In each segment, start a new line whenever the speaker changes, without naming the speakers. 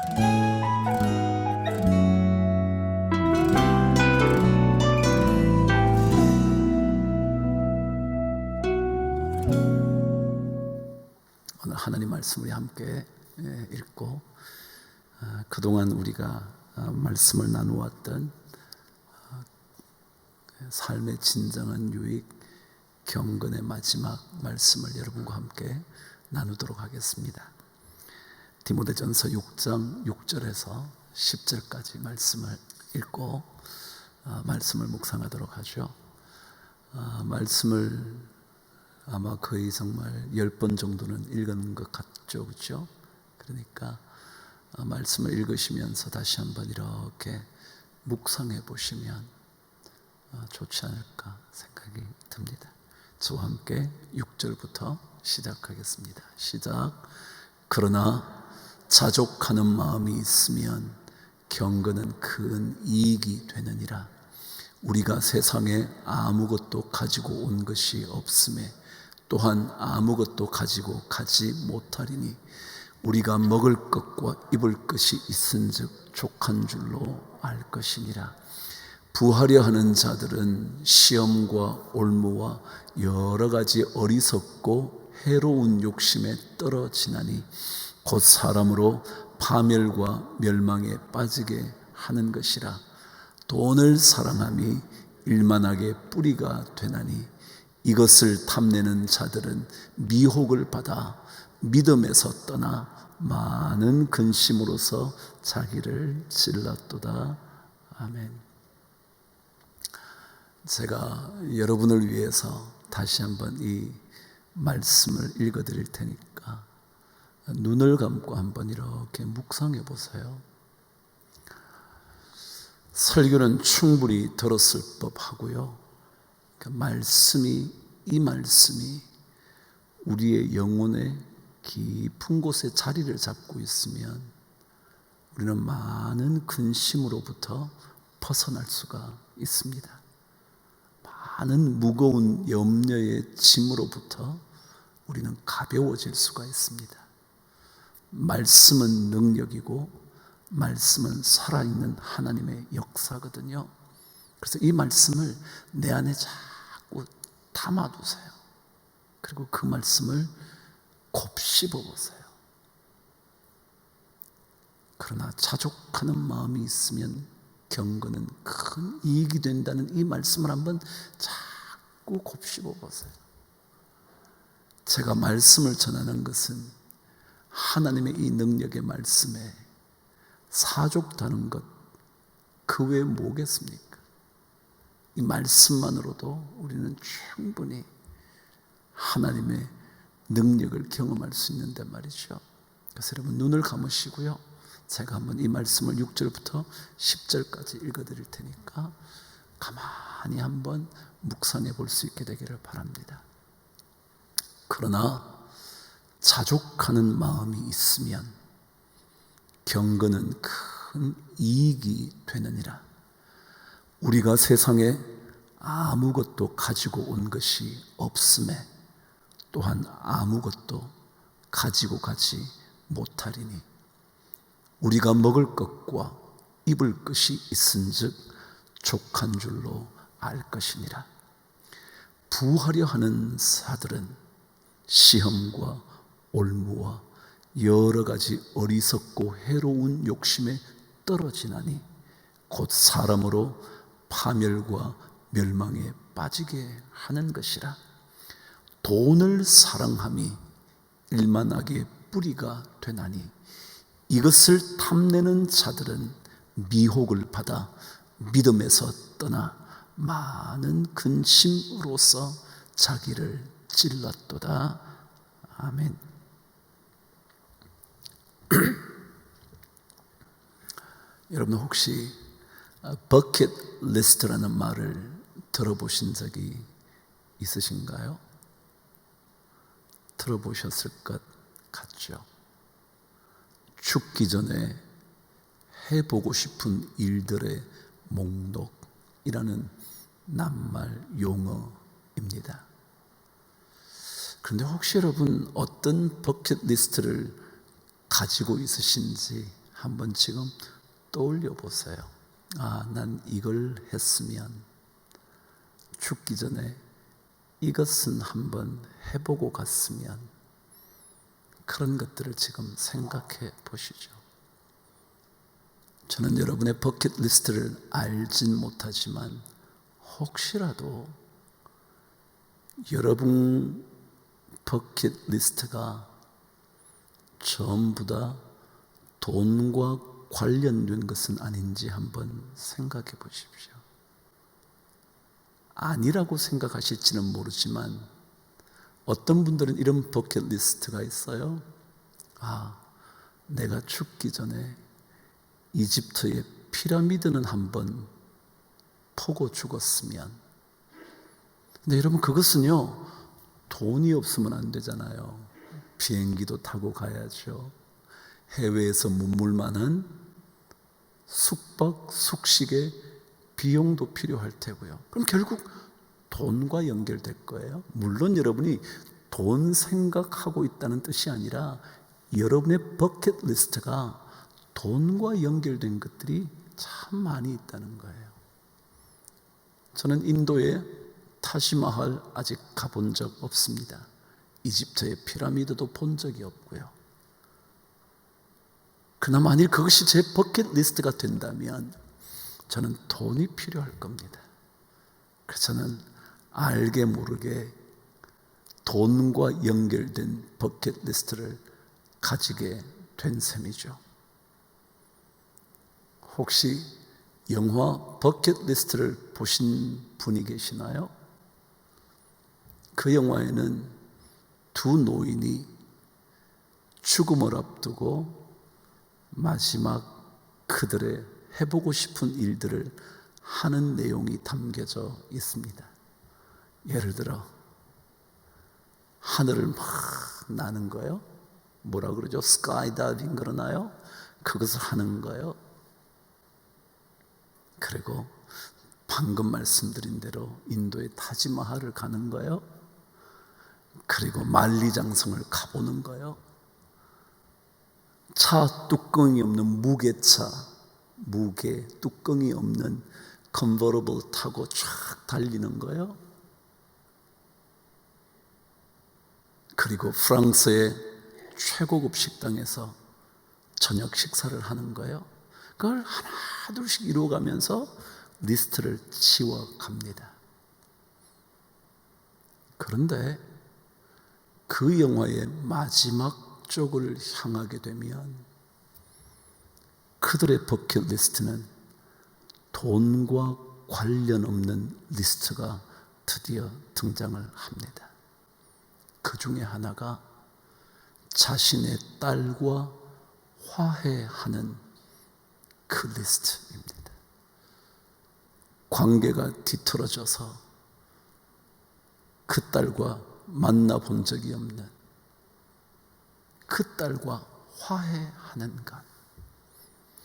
오늘 하나님 말씀을 함께 읽고 그동안 우리가 말씀을 나누었던 삶의 진정한 유익, 경건의 마지막 말씀을 여러분과 함께 나누도록 하겠습니다. 디모데전서 6장 6절에서 10절까지 말씀을 읽고 말씀을 묵상하도록 하죠. 말씀을 아마 거의 정말 10번 정도는 읽은 것 같죠, 그렇죠? 그러니까 말씀을 읽으시면서 다시 한번 이렇게 묵상해 보시면 좋지 않을까 생각이 듭니다. 저와 함께 6절부터 시작하겠습니다. 시작. 그러나 자족하는 마음이 있으면 경건은 큰 이익이 되느니라. 우리가 세상에 아무것도 가지고 온 것이 없음에 또한 아무것도 가지고 가지 못하리니 우리가 먹을 것과 입을 것이 있은즉 족한 줄로 알 것이니라. 부하려 하는 자들은 시험과 올무와 여러 가지 어리석고 해로운 욕심에 떨어지나니 곧 사람으로 파멸과 멸망에 빠지게 하는 것이라. 돈을 사랑함이 일만하게 뿌리가 되나니 이것을 탐내는 자들은 미혹을 받아 믿음에서 떠나 많은 근심으로서 자기를 찔렀도다. 아멘. 제가 여러분을 위해서 다시 한번 이 말씀을 읽어드릴 테니까 눈을 감고 한번 이렇게 묵상해 보세요. 설교는 충분히 들었을 법하고요. 이 말씀이 우리의 영혼의 깊은 곳에 자리를 잡고 있으면 우리는 많은 근심으로부터 벗어날 수가 있습니다. 많은 무거운 염려의 짐으로부터 우리는 가벼워질 수가 있습니다. 말씀은 능력이고 말씀은 살아있는 하나님의 역사거든요. 그래서 이 말씀을 내 안에 자꾸 담아두세요. 그리고 그 말씀을 곱씹어 보세요. 그러나 자족하는 마음이 있으면 경건은 큰 이익이 된다는 이 말씀을 한번 자꾸 곱씹어 보세요. 제가 말씀을 전하는 것은 하나님의 이 능력의 말씀에 사족다는 것, 그 외에 뭐겠습니까? 이 말씀만으로도 우리는 충분히 하나님의 능력을 경험할 수 있는데 말이죠. 그래서 여러분 눈을 감으시고요. 제가 한번 이 말씀을 6절부터 10절까지 읽어드릴 테니까 가만히 한번 묵상해 볼 수 있게 되기를 바랍니다. 그러나 자족하는 마음이 있으면 경건은 큰 이익이 되느니라. 우리가 세상에 아무것도 가지고 온 것이 없음에 또한 아무것도 가지고 가지 못하리니 우리가 먹을 것과 입을 것이 있은즉 족한 줄로 알 것이니라. 부하려 하는 자들은 시험과 올무와 여러 가지 어리석고 해로운 욕심에 떨어지나니 곧 사람으로 파멸과 멸망에 빠지게 하는 것이라. 돈을 사랑함이 일만하게 뿌리가 되나니 이것을 탐내는 자들은 미혹을 받아 믿음에서 떠나 많은 근심으로써 자기를 찔렀도다. 아멘. 여러분 혹시 버킷 리스트라는 말을 들어보신 적이 있으신가요? 들어보셨을 것 같죠? 죽기 전에 해보고 싶은 일들의 목록이라는 낱말 용어입니다. 그런데 혹시 여러분 어떤 버킷리스트를 가지고 있으신지 한번 지금 떠올려 보세요. 아, 난 이걸 했으면, 죽기 전에 이것은 한번 해보고 갔으면, 그런 것들을 지금 생각해 보시죠. 저는 여러분의 버킷리스트를 알진 못하지만 혹시라도 여러분 버킷리스트가 전부 다 돈과 관련된 것은 아닌지 한번 생각해 보십시오. 아니라고 생각하실지는 모르지만 어떤 분들은 이런 버킷리스트가 있어요. 아, 내가 죽기 전에 이집트의 피라미드는 한번 보고 죽었으면. 근데 여러분, 그것은요, 돈이 없으면 안 되잖아요. 비행기도 타고 가야죠. 해외에서 머물 만한 숙박, 숙식의 비용도 필요할 테고요. 그럼 결국 돈과 연결될 거예요. 물론 여러분이 돈 생각하고 있다는 뜻이 아니라 여러분의 버킷리스트가 돈과 연결된 것들이 참 많이 있다는 거예요. 저는 인도에 타지마할 아직 가본 적 없습니다. 이집트의 피라미드도 본 적이 없고요. 그러나 만일 그것이 제 버킷리스트가 된다면 저는 돈이 필요할 겁니다. 그래서 저는 알게 모르게 돈과 연결된 버킷리스트를 가지게 된 셈이죠. 혹시 영화 버킷리스트를 보신 분이 계시나요? 그 영화에는 두 노인이 죽음을 앞두고 마지막 그들의 해보고 싶은 일들을 하는 내용이 담겨져 있습니다. 예를 들어 하늘을 막 나는 거예요. 뭐라 그러죠? 스카이다이빙 그러나요? 그것을 하는 거예요. 그리고 방금 말씀드린 대로 인도의 타지마할을 가는 거예요. 그리고 만리장성을 가보는 거예요. 차 뚜껑이 없는 무게차, 무게 뚜껑이 없는 컨버러블 타고 쫙 달리는 거예요. 그리고 프랑스의 최고급 식당에서 저녁 식사를 하는 거예요. 그걸 하나 둘씩 이루어가면서 리스트를 치워갑니다. 그런데 그 영화의 마지막 쪽을 향하게 되면 그들의 버킷리스트는 돈과 관련 없는 리스트가 드디어 등장을 합니다. 그 중에 하나가 자신의 딸과 화해하는 그 리스트입니다. 관계가 뒤틀어져서 그 딸과 만나본 적이 없는 그 딸과 화해하는 것.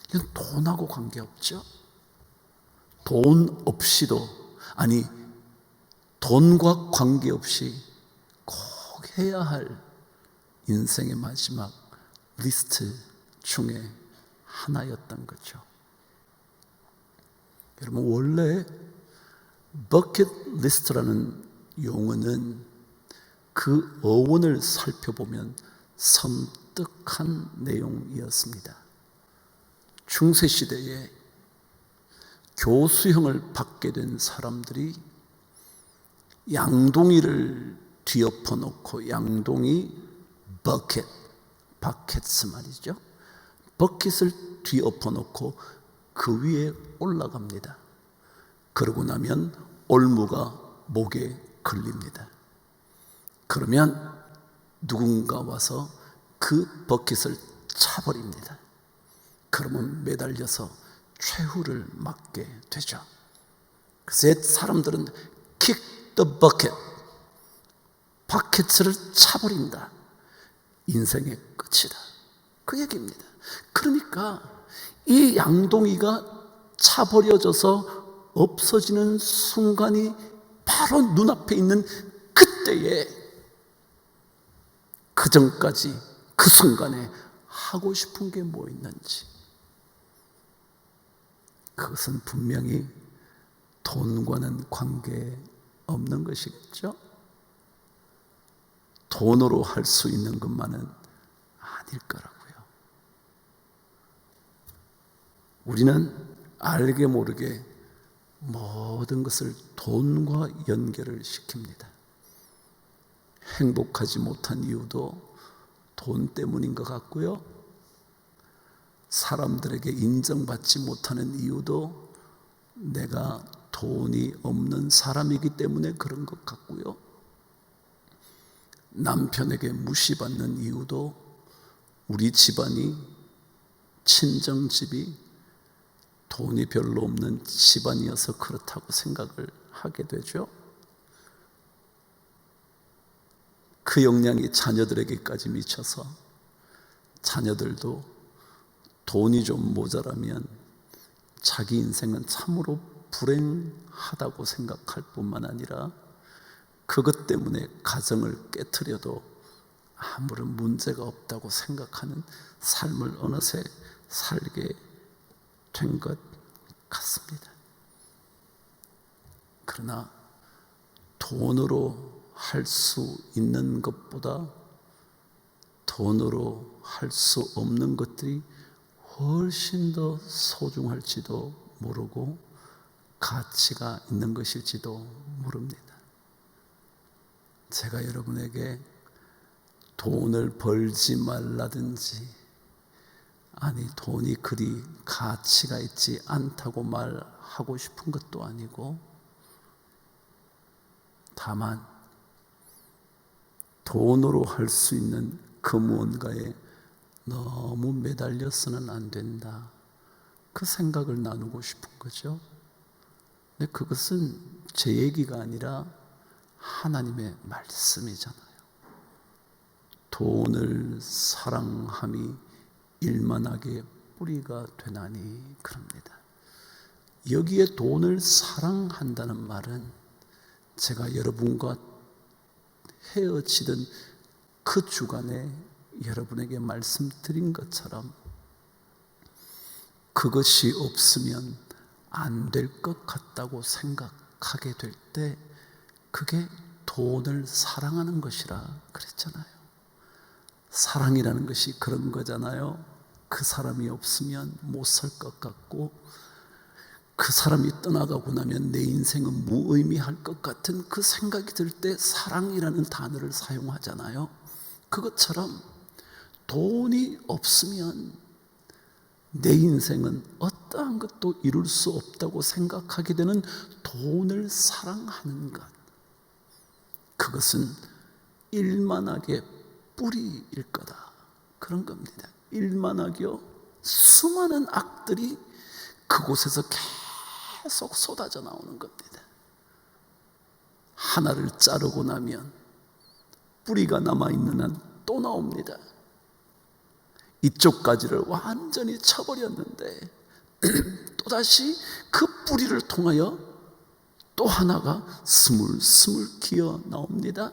이건 돈하고 관계없죠. 돈 없이도, 아니 돈과 관계없이 꼭 해야 할 인생의 마지막 리스트 중에 하나였던 거죠. 여러분, 원래 버킷리스트라는 용어는 그 어원을 살펴보면 섬뜩한 내용이었습니다. 중세시대에 교수형을 받게 된 사람들이 양동이를 뒤엎어 놓고, 양동이 버킷, 바켓스 말이죠. 버킷을 뒤엎어 놓고 그 위에 올라갑니다. 그러고 나면 올무가 목에 걸립니다. 그러면 누군가 와서 그 버킷을 차버립니다. 그러면 매달려서 최후를 맞게 되죠. 그래서 사람들은 kick the bucket, 바켓을 차버린다. 인생의 끝이다. 그 얘기입니다. 그러니까 이 양동이가 차버려져서 없어지는 순간이 바로 눈앞에 있는 그때에, 그 전까지 그 순간에 하고 싶은 게 뭐 있는지, 그것은 분명히 돈과는 관계 없는 것이겠죠. 돈으로 할 수 있는 것만은 아닐 거라고요. 우리는 알게 모르게 모든 것을 돈과 연결을 시킵니다. 행복하지 못한 이유도 돈 때문인 것 같고요. 사람들에게 인정받지 못하는 이유도 내가 돈이 없는 사람이기 때문에 그런 것 같고요. 남편에게 무시받는 이유도 우리 집안이, 친정집이 돈이 별로 없는 집안이어서 그렇다고 생각을 하게 되죠. 그 영향이 자녀들에게까지 미쳐서 자녀들도 돈이 좀 모자라면 자기 인생은 참으로 불행하다고 생각할 뿐만 아니라 그것 때문에 가정을 깨트려도 아무런 문제가 없다고 생각하는 삶을 어느새 살게 된 것 같습니다. 그러나 돈으로 할 수 있는 것보다 돈으로 할 수 없는 것들이 훨씬 더 소중할지도 모르고 가치가 있는 것일지도 모릅니다. 제가 여러분에게 돈을 벌지 말라든지, 아니 돈이 그리 가치가 있지 않다고 말하고 싶은 것도 아니고, 다만 돈으로 할 수 있는 그 무언가에 너무 매달려서는 안 된다, 그 생각을 나누고 싶은 거죠. 근데 그것은 제 얘기가 아니라 하나님의 말씀이잖아요. 돈을 사랑함이 일만하게 뿌리가 되나니 그럽니다. 여기에 돈을 사랑한다는 말은 제가 여러분과 헤어지던 그 주간에 여러분에게 말씀드린 것처럼 그것이 없으면 안 될 것 같다고 생각하게 될 때 그게 돈을 사랑하는 것이라 그랬잖아요. 사랑이라는 것이 그런 거잖아요. 그 사람이 없으면 못 살 것 같고, 그 사람이 떠나가고 나면 내 인생은 무의미할 것 같은 그 생각이 들 때 사랑이라는 단어를 사용하잖아요. 그것처럼 돈이 없으면 내 인생은 어떠한 것도 이룰 수 없다고 생각하게 되는 돈을 사랑하는 것, 그것은 일만하게 뿌리일 거다, 그런 겁니다. 일만하게요, 수많은 악들이 그곳에서 계속 쏟아져 나오는 겁니다. 하나를 자르고 나면 뿌리가 남아있는 한 또 나옵니다. 이쪽 가지를 완전히 쳐버렸는데 또다시 그 뿌리를 통하여 또 하나가 스물스물 기어 나옵니다.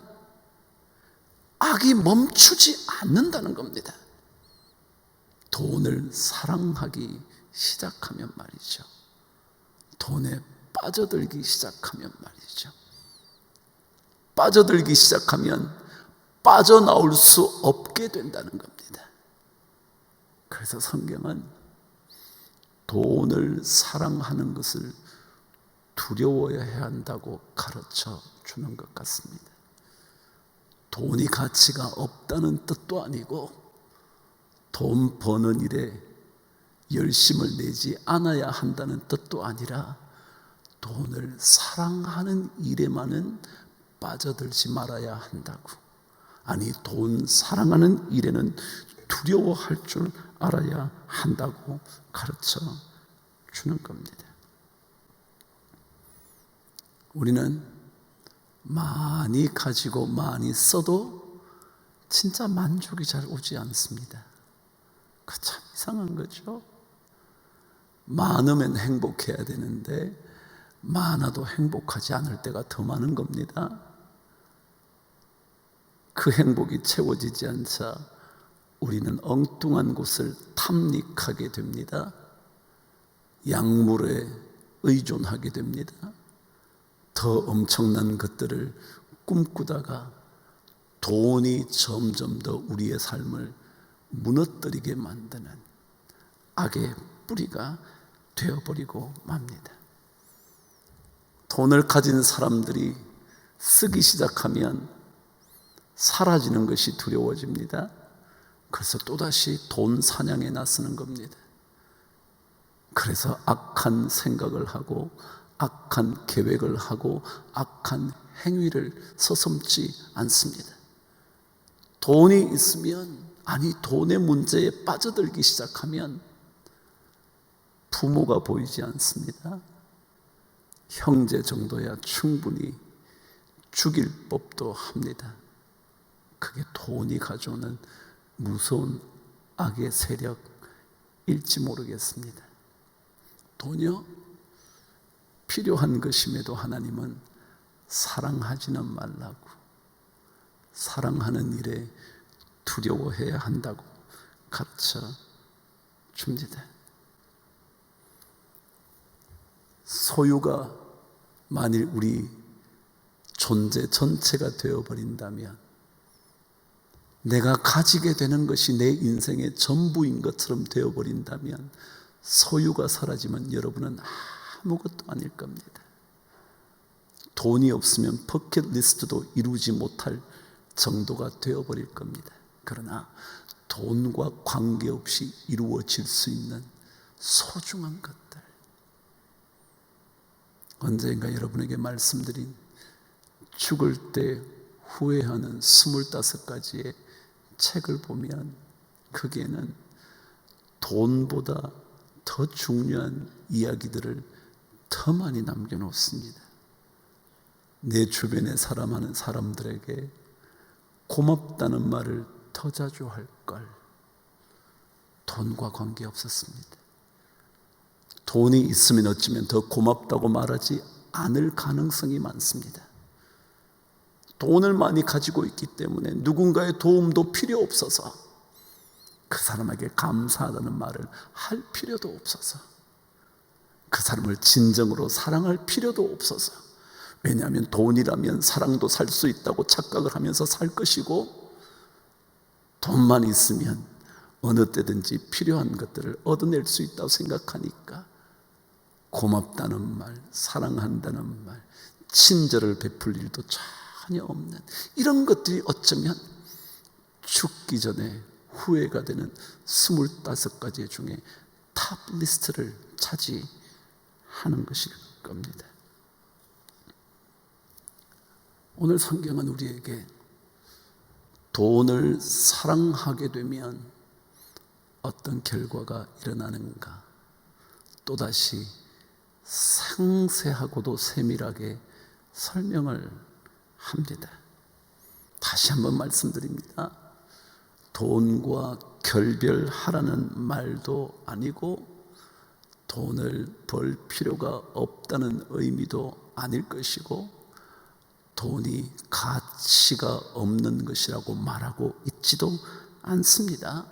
악이 멈추지 않는다는 겁니다. 돈을 사랑하기 시작하면 말이죠. 돈에 빠져들기 시작하면 말이죠. 빠져들기 시작하면 빠져나올 수 없게 된다는 겁니다. 그래서 성경은 돈을 사랑하는 것을 두려워해야 한다고 가르쳐 주는 것 같습니다. 돈이 가치가 없다는 뜻도 아니고, 돈 버는 일에 열심을 내지 않아야 한다는 뜻도 아니라, 돈을 사랑하는 일에만은 빠져들지 말아야 한다고, 아니 돈 사랑하는 일에는 두려워할 줄 알아야 한다고 가르쳐 주는 겁니다. 우리는 많이 가지고 많이 써도 진짜 만족이 잘 오지 않습니다. 그 참 이상한 거죠. 많으면 행복해야 되는데 많아도 행복하지 않을 때가 더 많은 겁니다. 그 행복이 채워지지 않자 우리는 엉뚱한 곳을 탐닉하게 됩니다. 약물에 의존하게 됩니다. 더 엄청난 것들을 꿈꾸다가 돈이 점점 더 우리의 삶을 무너뜨리게 만드는 악의 뿌리가 되어버리고 맙니다. 돈을 가진 사람들이 쓰기 시작하면 사라지는 것이 두려워집니다. 그래서 또다시 돈 사냥에 나서는 겁니다. 그래서 악한 생각을 하고 악한 계획을 하고 악한 행위를 서슴지 않습니다. 돈이 있으면, 아니 돈의 문제에 빠져들기 시작하면 부모가 보이지 않습니다. 형제 정도야 충분히 죽일 법도 합니다. 그게 돈이 가져오는 무서운 악의 세력일지 모르겠습니다. 돈이요? 필요한 것임에도 하나님은 사랑하지는 말라고, 사랑하는 일에 두려워해야 한다고 가르쳐 줍니다. 소유가 만일 우리 존재 전체가 되어버린다면, 내가 가지게 되는 것이 내 인생의 전부인 것처럼 되어버린다면, 소유가 사라지면 여러분은 아무것도 아닐 겁니다. 돈이 없으면 버킷리스트도 이루지 못할 정도가 되어버릴 겁니다. 그러나 돈과 관계없이 이루어질 수 있는 소중한 것들, 언젠가 여러분에게 말씀드린 죽을 때 후회하는 25가지의 책을 보면 거기에는 돈보다 더 중요한 이야기들을 더 많이 남겨놓습니다. 내 주변에 사랑하는 사람들에게 고맙다는 말을 더 자주 할 걸. 돈과 관계없었습니다. 돈이 있으면 어쩌면 더 고맙다고 말하지 않을 가능성이 많습니다. 돈을 많이 가지고 있기 때문에 누군가의 도움도 필요 없어서, 그 사람에게 감사하다는 말을 할 필요도 없어서, 그 사람을 진정으로 사랑할 필요도 없어서, 왜냐하면 돈이라면 사랑도 살 수 있다고 착각을 하면서 살 것이고, 돈만 있으면 어느 때든지 필요한 것들을 얻어낼 수 있다고 생각하니까 고맙다는 말, 사랑한다는 말, 친절을 베풀 일도 전혀 없는 이런 것들이 어쩌면 죽기 전에 후회가 되는 25가지 중에 탑 리스트를 차지하는 것일 겁니다. 오늘 성경은 우리에게 돈을 사랑하게 되면 어떤 결과가 일어나는가 또다시 상세하고도 세밀하게 설명을 합니다. 다시 한번 말씀드립니다. 돈과 결별하라는 말도 아니고 돈을 벌 필요가 없다는 의미도 아닐 것이고 돈이 가치가 없는 것이라고 말하고 있지도 않습니다.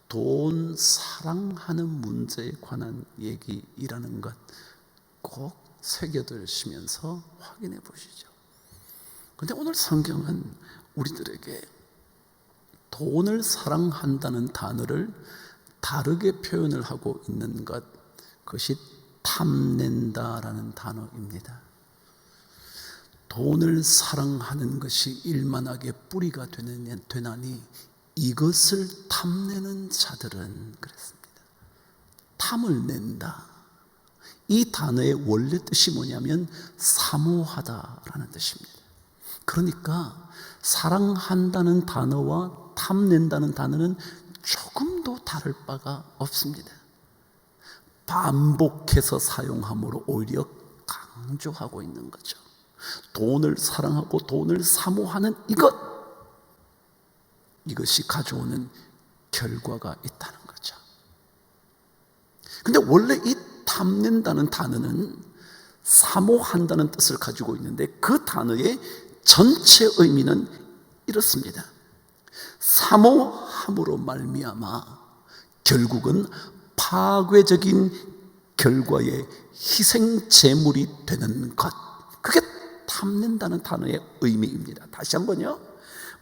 돈 사랑하는 문제에 관한 얘기라는 것 꼭 새겨두시면서 확인해 보시죠. 그런데 오늘 성경은 우리들에게 돈을 사랑한다는 단어를 다르게 표현을 하고 있는 것, 그것이 탐낸다라는 단어입니다. 돈을 사랑하는 것이 일만하게 뿌리가 되나니 이것을 탐내는 자들은 그랬습니다. 탐을 낸다. 이 단어의 원래 뜻이 뭐냐면 사모하다라는 뜻입니다. 그러니까 사랑한다는 단어와 탐낸다는 단어는 조금도 다를 바가 없습니다. 반복해서 사용함으로 오히려 강조하고 있는 거죠. 돈을 사랑하고 돈을 사모하는 이것이 가져오는 결과가 있다는 거죠. 근데 원래 이 탐낸다는 단어는 사모한다는 뜻을 가지고 있는데 그 단어의 전체 의미는 이렇습니다. 사모함으로 말미암아 결국은 파괴적인 결과의 희생 제물이 되는 것, 그게 탐낸다는 단어의 의미입니다. 다시 한번요,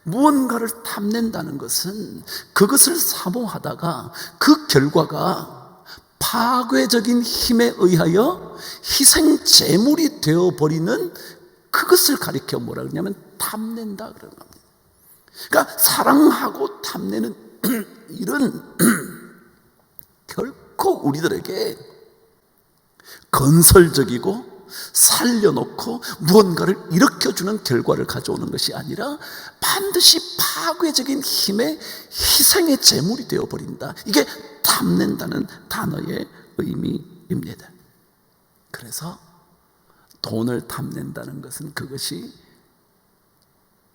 무언가를 탐낸다는 것은 그것을 사모하다가 그 결과가 파괴적인 힘에 의하여 희생 제물이 되어버리는 그것을 가리켜 뭐라 그러냐면 탐낸다 그러는 겁니다. 그러니까 사랑하고 탐내는 일은 결코 우리들에게 건설적이고 살려놓고 무언가를 일으켜주는 결과를 가져오는 것이 아니라 반드시 파괴적인 힘의 희생의 제물이 되어버린다. 이게 탐낸다는 단어의 의미입니다. 그래서 돈을 탐낸다는 것은 그것이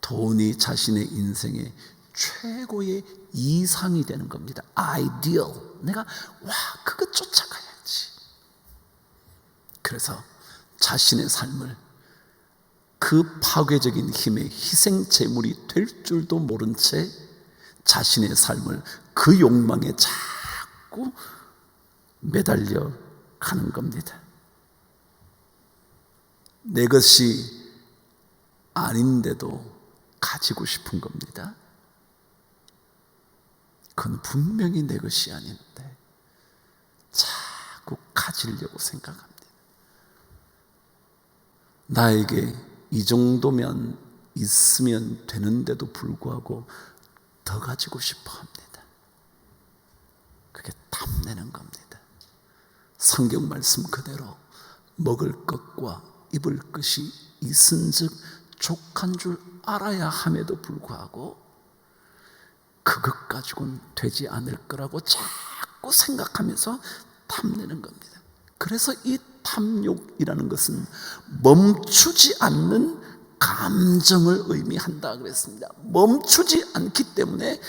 돈이 자신의 인생의 최고의 이상이 되는 겁니다. 아이디얼. 내가 그거 쫓아가야지. 그래서 자신의 삶을 그 파괴적인 힘의 희생 제물이 될 줄도 모른 채 자신의 삶을 그 욕망에 자꾸 매달려 가는 겁니다. 내 것이 아닌데도 가지고 싶은 겁니다. 그건 분명히 내 것이 아닌데 자꾸 가지려고 생각합니다. 나에게 이 정도면 있으면 되는데도 불구하고 더 가지고 싶어 합니다. 그게 탐내는 겁니다. 성경 말씀 그대로 먹을 것과 입을 것이 있은즉 족한 줄 알아야 함에도 불구하고 그것 가지고는 되지 않을 거라고 자꾸 생각하면서 탐내는 겁니다. 그래서 이 탐욕이라는 것은 멈추지 않는 감정을 의미한다 그랬습니다. 멈추지 않기 때문에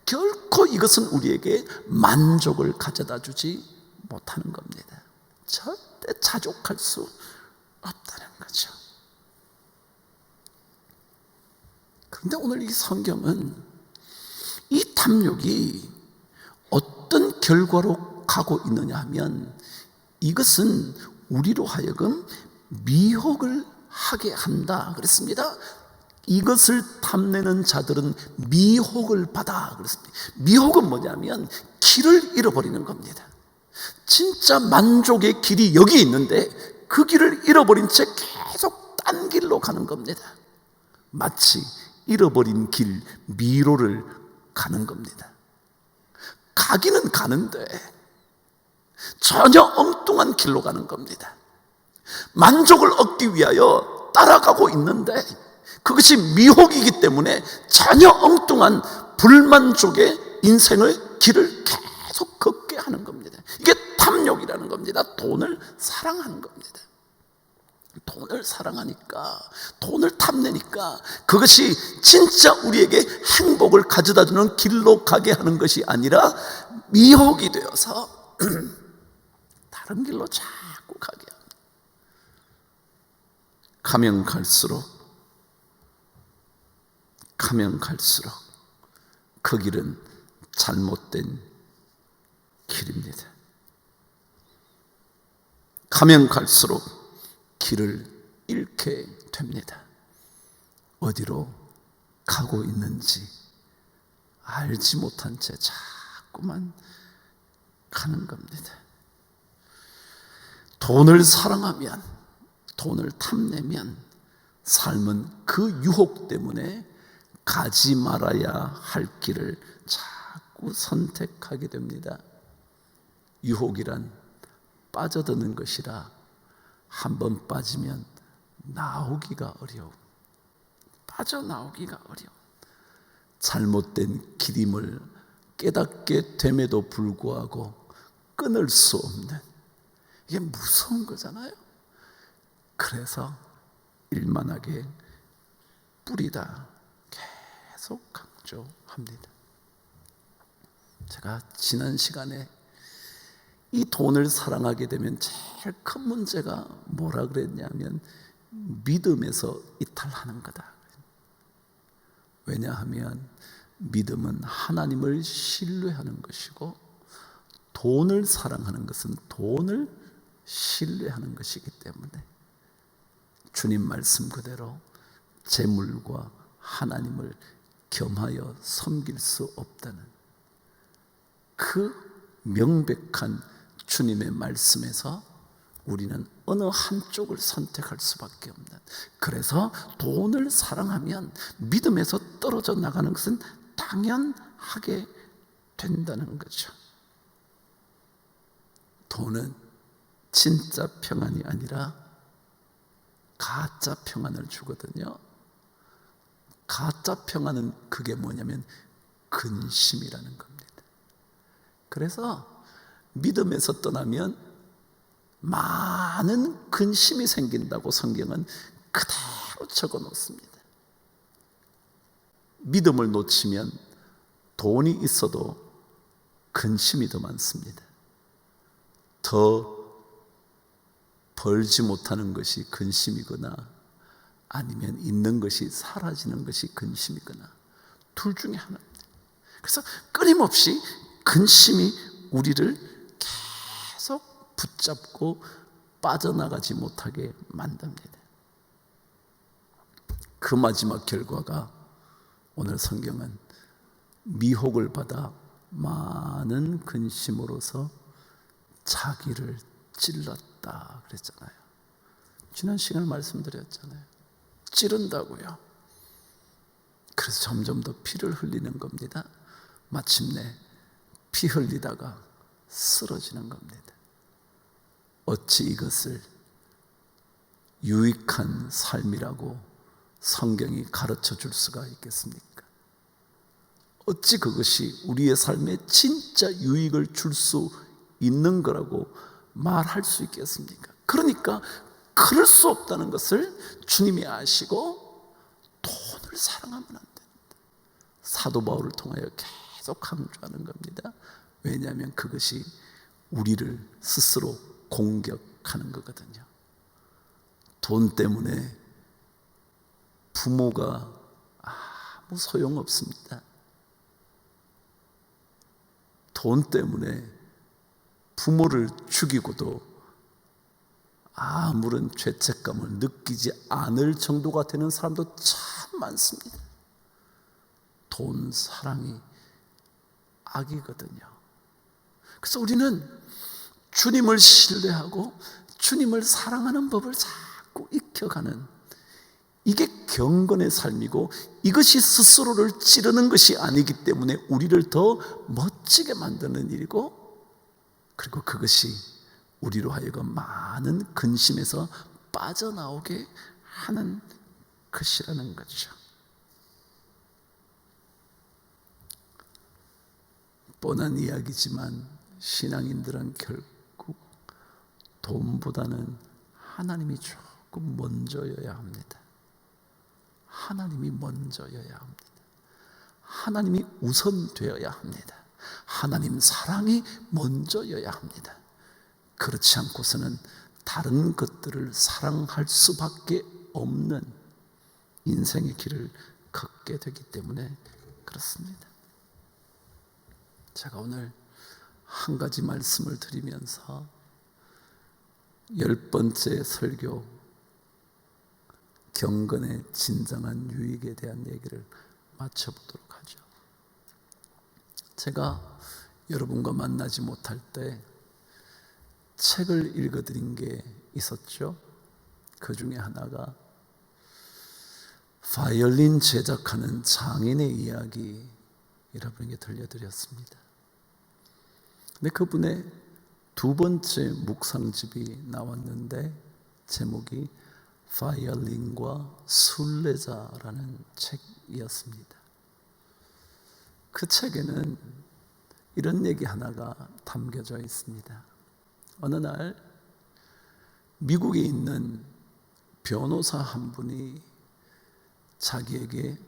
결코 이것은 우리에게 만족을 가져다 주지 못하는 겁니다. 절대 자족할 수 없다는 거죠. 그런데 오늘 이 성경은 이 탐욕이 어떤 결과로 가고 있느냐 하면 이것은 우리로 하여금 미혹을 하게 한다 그랬습니다. 이것을 탐내는 자들은 미혹을 받아 그랬습니다. 미혹은 뭐냐면 길을 잃어버리는 겁니다. 진짜 만족의 길이 여기 있는데 그 길을 잃어버린 채 계속 딴 길로 가는 겁니다. 마치 잃어버린 길 미로를 가는 겁니다. 가기는 가는데 전혀 엉뚱한 길로 가는 겁니다. 만족을 얻기 위하여 따라가고 있는데 그것이 미혹이기 때문에 전혀 엉뚱한 불만족의 인생의 길을 계속 걷게 하는 겁니다. 이게 탐욕이라는 겁니다. 돈을 사랑하는 겁니다. 돈을 사랑하니까, 돈을 탐내니까 그것이 진짜 우리에게 행복을 가져다주는 길로 가게 하는 것이 아니라 미혹이 되어서 다른 길로 자꾸 가게 합니다. 가면 갈수록 그 길은 잘못된 길입니다. 가면 갈수록 길을 잃게 됩니다. 어디로 가고 있는지 알지 못한 채 자꾸만 가는 겁니다. 돈을 사랑하면, 돈을 탐내면 삶은 그 유혹 때문에 가지 말아야 할 길을 자꾸 선택하게 됩니다. 유혹이란 빠져드는 것이라 한번 빠지면 나오기가 어려워. 빠져나오기가 어려워. 잘못된 길임을 깨닫게 됨에도 불구하고 끊을 수 없는, 이게 무서운 거잖아요. 그래서 일만하게 뿌리다 계속 강조합니다. 제가 지난 시간에 이 돈을 사랑하게 되면 제일 큰 문제가 뭐라 그랬냐면 믿음에서 이탈하는 거다. 왜냐하면 믿음은 하나님을 신뢰하는 것이고 돈을 사랑하는 것은 돈을 신뢰하는 것이기 때문에 주님 말씀 그대로 재물과 하나님을 겸하여 섬길 수 없다는 그 명백한 주님의 말씀에서 우리는 어느 한쪽을 선택할 수밖에 없는, 그래서 돈을 사랑하면 믿음에서 떨어져 나가는 것은 당연하게 된다는 거죠. 돈은 진짜 평안이 아니라 가짜 평안을 주거든요. 가짜 평안은 그게 뭐냐면 근심이라는 겁니다. 그래서 믿음에서 떠나면 많은 근심이 생긴다고 성경은 그대로 적어 놓습니다. 믿음을 놓치면 돈이 있어도 근심이 더 많습니다. 더 벌지 못하는 것이 근심이거나 아니면 있는 것이 사라지는 것이 근심이거나 둘 중에 하나입니다. 그래서 끊임없이 근심이 우리를 계속 붙잡고 빠져나가지 못하게 만듭니다. 그 마지막 결과가 오늘 성경은 미혹을 받아 많은 근심으로서 자기를 찔렀다 그랬잖아요. 지난 시간에 말씀드렸잖아요. 찌른다고요. 그래서 점점 더 피를 흘리는 겁니다. 마침내 피 흘리다가 쓰러지는 겁니다. 어찌 이것을 유익한 삶이라고 성경이 가르쳐 줄 수가 있겠습니까? 어찌 그것이 우리의 삶에 진짜 유익을 줄 수 있는 거라고 말할 수 있겠습니까? 그러니까 그럴 수 없다는 것을 주님이 아시고 돈을 사랑하면 안 된다. 사도 바울을 통하여 계속 강조하는 겁니다. 왜냐하면 그것이 우리를 스스로 공격하는 거거든요. 돈 때문에 부모가 아무 소용없습니다. 돈 때문에 부모를 죽이고도 아무런 죄책감을 느끼지 않을 정도가 되는 사람도 참 많습니다. 돈 사랑이 악이거든요. 그래서 우리는 주님을 신뢰하고 주님을 사랑하는 법을 자꾸 익혀가는, 이게 경건의 삶이고 이것이 스스로를 찌르는 것이 아니기 때문에 우리를 더 멋지게 만드는 일이고, 그리고 그것이 우리로 하여금 많은 근심에서 빠져나오게 하는 것이라는 거죠. 뻔한 이야기지만 신앙인들은 결국 돈보다는 하나님이 조금 먼저여야 합니다. 하나님이 먼저여야 합니다. 하나님이 우선되어야 합니다. 하나님 사랑이 먼저여야 합니다. 그렇지 않고서는 다른 것들을 사랑할 수밖에 없는 인생의 길을 걷게 되기 때문에 그렇습니다. 제가 오늘 한 가지 말씀을 드리면서 10번째 설교, 경건의 진정한 유익에 대한 얘기를 마쳐보도록 하죠. 제가 여러분과 만나지 못할 때 책을 읽어드린 게 있었죠. 그 중에 하나가 바이올린 제작하는 장인의 이야기, 여러분에게 들려드렸습니다. 근데 그분의 두 번째 묵상집이 나왔는데 제목이 바이올린과 순례자라는 책이었습니다. 그 책에는 이런 얘기 하나가 담겨져 있습니다. 어느 날 미국에 있는 변호사 한 분이 자기에게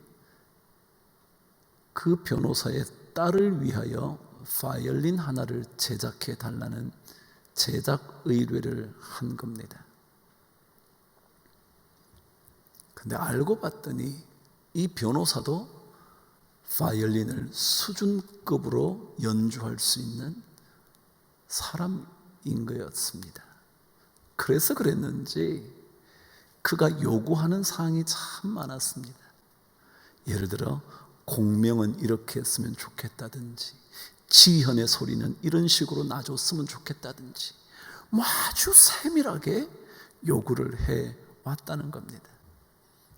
그 변호사의 딸을 위하여 바이올린 하나를 제작해 달라는 제작 의뢰를 한 겁니다. 근데 알고 봤더니 이 변호사도 바이올린을 수준급으로 연주할 수 있는 사람인 거였습니다. 그래서 그랬는지 그가 요구하는 사항이 참 많았습니다. 예를 들어 공명은 이렇게 했으면 좋겠다든지, 지현의 소리는 이런 식으로 놔줬으면 좋겠다든지, 아주 세밀하게 요구를 해왔다는 겁니다.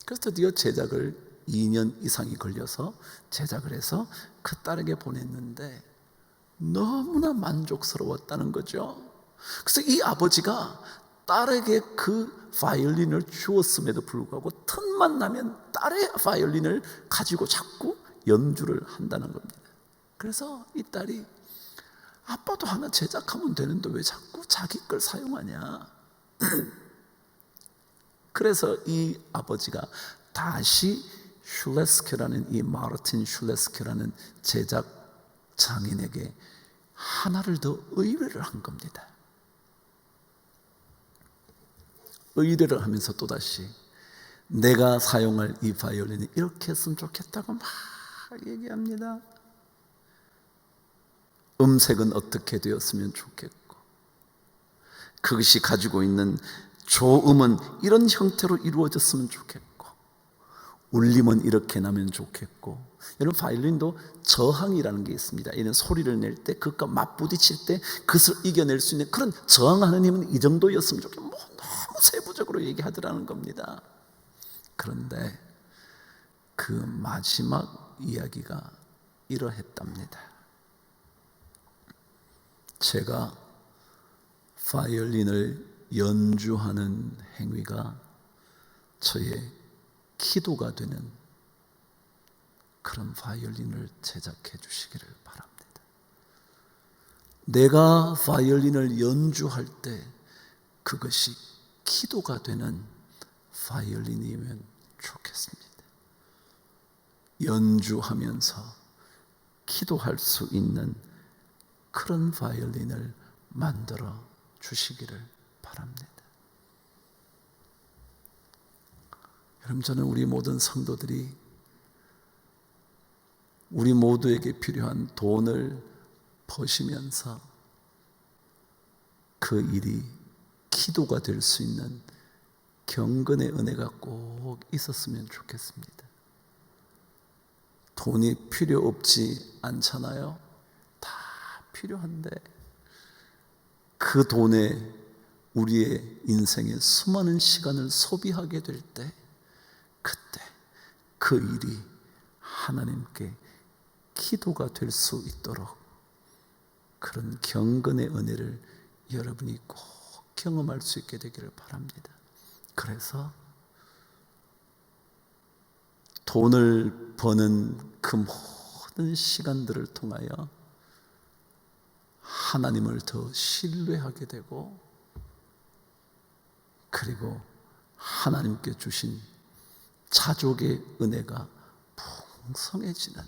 그래서 드디어 제작을 2년 이상이 걸려서 제작을 해서 그 딸에게 보냈는데 너무나 만족스러웠다는 거죠. 그래서 이 아버지가 딸에게 그 바이올린을 주었음에도 불구하고 틈만 나면 딸의 바이올린을 가지고 자꾸 연주를 한다는 겁니다. 그래서 이 딸이 아빠도 하나 제작하면 되는데 왜 자꾸 자기 걸 사용하냐. 그래서 이 아버지가 다시 슐레스케라는 이 마르틴 슐레스케라는 제작 장인에게 하나를 더 의뢰를 한 겁니다. 의뢰를 하면서 또다시 내가 사용할 이 바이올린이 이렇게 했으면 좋겠다고 막 얘기합니다. 음색은 어떻게 되었으면 좋겠고, 그것이 가지고 있는 조음은 이런 형태로 이루어졌으면 좋겠고, 울림은 이렇게 나면 좋겠고. 여러분, 바이올린도 저항이라는 게 있습니다. 이런 소리를 낼 때, 그것과 맞부딪힐 때 그것을 이겨낼 수 있는 그런 저항하는 힘은 이 정도였으면 좋겠고, 너무 세부적으로 얘기하더라는 겁니다. 그런데 그 마지막 이야기가 이러했답니다. 제가 바이올린을 연주하는 행위가 저의 기도가 되는 그런 바이올린을 제작해 주시기를 바랍니다. 내가 바이올린을 연주할 때 그것이 기도가 되는 바이올린이면 좋겠습니다. 연주하면서 기도할 수 있는 그런 바이올린을 만들어 주시기를 바랍니다. 여러분, 저는 우리 모든 성도들이 우리 모두에게 필요한 돈을 버시면서 그 일이 기도가 될 수 있는 경건의 은혜가 꼭 있었으면 좋겠습니다. 돈이 필요 없지 않잖아요. 다 필요한데 그 돈에 우리의 인생에 수많은 시간을 소비하게 될 때, 그때 그 일이 하나님께 기도가 될 수 있도록 그런 경건의 은혜를 여러분이 꼭 경험할 수 있게 되기를 바랍니다. 그래서 돈을 버는 그 모든 시간들을 통하여 하나님을 더 신뢰하게 되고, 그리고 하나님께 주신 자족의 은혜가 풍성해지는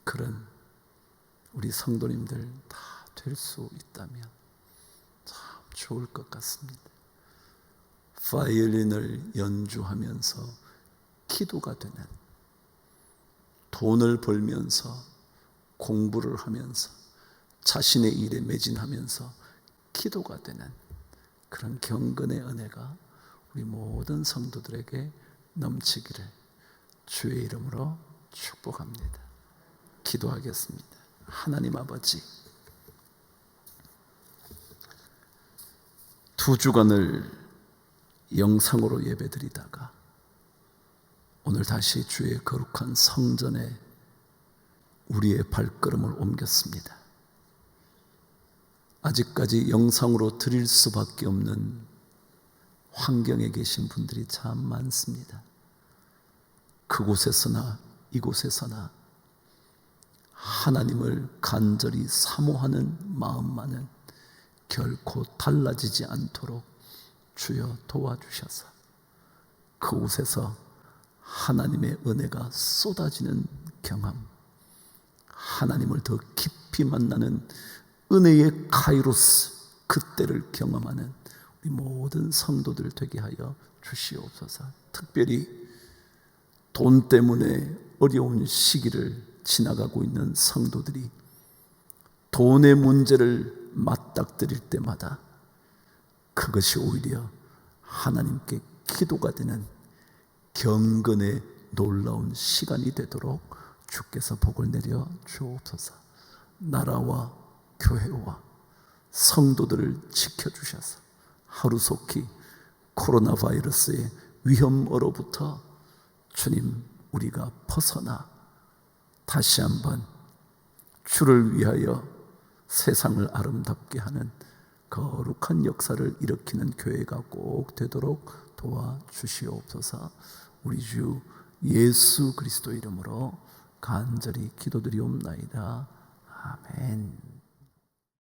그런 우리 성도님들 다 될 수 있다면 참 좋을 것 같습니다. 바이올린을 연주하면서 기도가 되는, 돈을 벌면서 공부를 하면서 자신의 일에 매진하면서 기도가 되는 그런 경건의 은혜가 우리 모든 성도들에게 넘치기를 주의 이름으로 축복합니다. 기도하겠습니다. 하나님 아버지, 2주간을 영상으로 예배드리다가 오늘 다시 주의 거룩한 성전에 우리의 발걸음을 옮겼습니다. 아직까지 영상으로 드릴 수밖에 없는 환경에 계신 분들이 참 많습니다. 그곳에서나 이곳에서나 하나님을 간절히 사모하는 마음만은 결코 달라지지 않도록 주여 도와주셔서 그곳에서 하나님의 은혜가 쏟아지는 경험, 하나님을 더 깊이 만나는 은혜의 카이로스, 그때를 경험하는 우리 모든 성도들 되게 하여 주시옵소서. 특별히 돈 때문에 어려운 시기를 지나가고 있는 성도들이 돈의 문제를 맞닥뜨릴 때마다 그것이 오히려 하나님께 기도가 되는 경건의 놀라운 시간이 되도록 주께서 복을 내려 주옵소서. 나라와 교회와 성도들을 지켜주셔서 하루속히 코로나 바이러스의 위험으로부터 주님 우리가 벗어나 다시 한번 주를 위하여 세상을 아름답게 하는 거룩한 역사를 일으키는 교회가 꼭 되도록 도와주시옵소서. 우리 주 예수 그리스도 이름으로 간절히 기도드리옵나이다. 아멘.